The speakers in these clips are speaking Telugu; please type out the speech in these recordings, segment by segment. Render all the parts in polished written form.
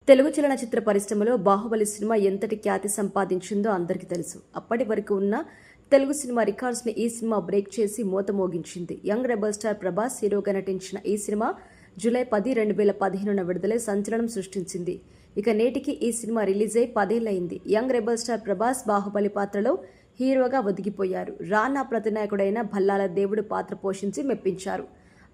తెలుగు చలనచిత్ర పరిశ్రమలో బాహుబలి సినిమా ఎంతటి ఖ్యాతి సంపాదించిందో అందరికీ తెలుసు. అప్పటి వరకు ఉన్న తెలుగు సినిమా రికార్డ్స్ని ఈ సినిమా బ్రేక్ చేసి మోత మోగించింది. యంగ్ రెబల్ స్టార్ ప్రభాస్ హీరోగా నటించిన ఈ సినిమా జూలై 10, 2015న విడుదలై సంచలనం సృష్టించింది. ఇక నేటికి ఈ సినిమా రిలీజ్ అయి 10 ఏళ్లయింది. Young rebel star Prabhas Baahubali పాత్రలో హీరోగా ఒదిగిపోయారు. రానా ప్రతినాయకుడైన భల్లాల దేవుడు పాత్ర పోషించి మెప్పించారు.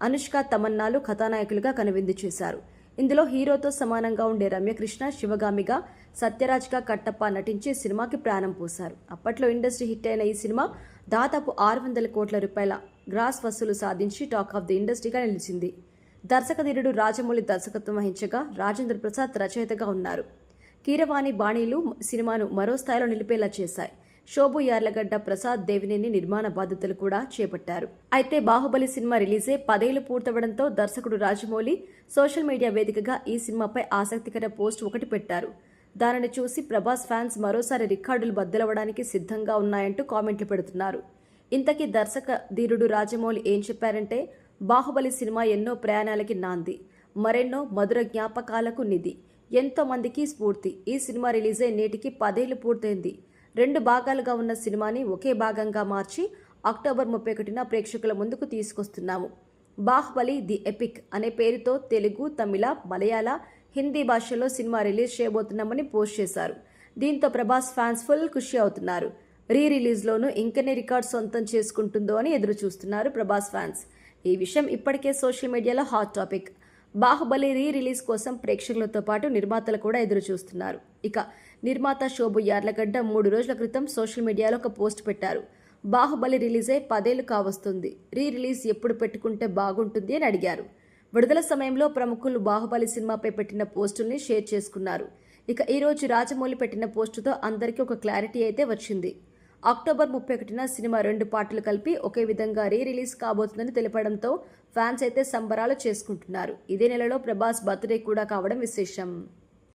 అనుష్క, తమన్నాలు కథానాయకులుగా కనువిందు చేశారు. ఇందులో హీరోతో సమానంగా ఉండే రమ్యకృష్ణ శివగామిగా, సత్యరాజ్గా కట్టప్ప నటించి సినిమాకి ప్రాణం పోశారు. అప్పట్లో ఇండస్ట్రీ హిట్ అయిన ఈ సినిమా దాదాపు 600 కోట్ల రూపాయల గ్రాస్ వసూలు సాధించి టాక్ ఆఫ్ ది ఇండస్ట్రీగా నిలిచింది. దర్శకధీరుడు రాజమౌళి దర్శకత్వం వహించగా రాజేంద్ర ప్రసాద్ రచయితగా ఉన్నారు. కీరవాణి బాణీలు సినిమాను మరో స్థాయిలో నిలిపేలా చేశాయి. శోభు యార్లగడ్డ, ప్రసాద్ దేవినేని నిర్మాణ బాధ్యతలు కూడా చేపట్టారు. అయితే బాహుబలి సినిమా రిలీజే 10 ఏళ్లు పూర్తవడంతో దర్శకుడు రాజమౌళి సోషల్ మీడియా వేదికగా ఈ సినిమాపై ఆసక్తికర పోస్ట్ ఒకటి పెట్టారు. దానిని చూసి ప్రభాస్ ఫ్యాన్స్ మరోసారి రికార్డులు బద్దలవడానికి సిద్ధంగా ఉన్నాయంటూ కామెంట్లు పెడుతున్నారు. ఇంతకీ దర్శక ధీరుడు రాజమౌళి ఏం చెప్పారంటే, బాహుబలి సినిమా ఎన్నో ప్రయాణాలకి నాంది, మరెన్నో మధుర జ్ఞాపకాలకు నిధి, ఎంతో మందికి స్ఫూర్తి. ఈ సినిమా రిలీజే నేటికి 10 ఏళ్లు పూర్తయింది. 2 భాగాలుగా ఉన్న సినిమాని ఒకే భాగంగా మార్చి అక్టోబర్ 31న ప్రేక్షకుల ముందుకు తీసుకొస్తున్నాము. బాహుబలి ది ఎపిక్ అనే పేరుతో తెలుగు, తమిళ, మలయాళ, హిందీ భాషల్లో సినిమా రిలీజ్ చేయబోతున్నామని పోస్ట్ చేశారు. దీంతో ప్రభాస్ ఫ్యాన్స్ ఫుల్ ఖుషి అవుతున్నారు. రిలీజ్లోనూ ఇంకెన్ని రికార్డ్ సొంతం చేసుకుంటుందో అని ఎదురు చూస్తున్నారు ప్రభాస్ ఫ్యాన్స్. ఈ విషయం ఇప్పటికే సోషల్ మీడియాలో హాట్ టాపిక్. బాహుబలి రిలీజ్ కోసం ప్రేక్షకులతో పాటు నిర్మాతలు కూడా ఎదురు చూస్తున్నారు. ఇక నిర్మాత శోభు యార్లగడ్డ 3 రోజుల క్రితం సోషల్ మీడియాలో ఒక పోస్ట్ పెట్టారు. బాహుబలి రిలీజ్ అయి 10 ఏళ్లు కావస్తుంది, రిలీజ్ ఎప్పుడు పెట్టుకుంటే బాగుంటుంది అని అడిగారు. విడుదల సమయంలో ప్రముఖులు బాహుబలి సినిమాపై పెట్టిన పోస్టుల్ని షేర్ చేసుకున్నారు. ఇక ఈరోజు రాజమౌళి పెట్టిన పోస్టుతో అందరికీ ఒక క్లారిటీ అయితే వచ్చింది. అక్టోబర్ 31న సినిమా 2 పార్టులు కలిపి ఒకే విధంగా రిలీజ్ కాబోతుందని తెలపడంతో ఫ్యాన్స్ అయితే సంబరాలు చేసుకుంటున్నారు. ఇదే నెలలో ప్రభాస్ బర్త్డే కూడా కావడం విశేషం.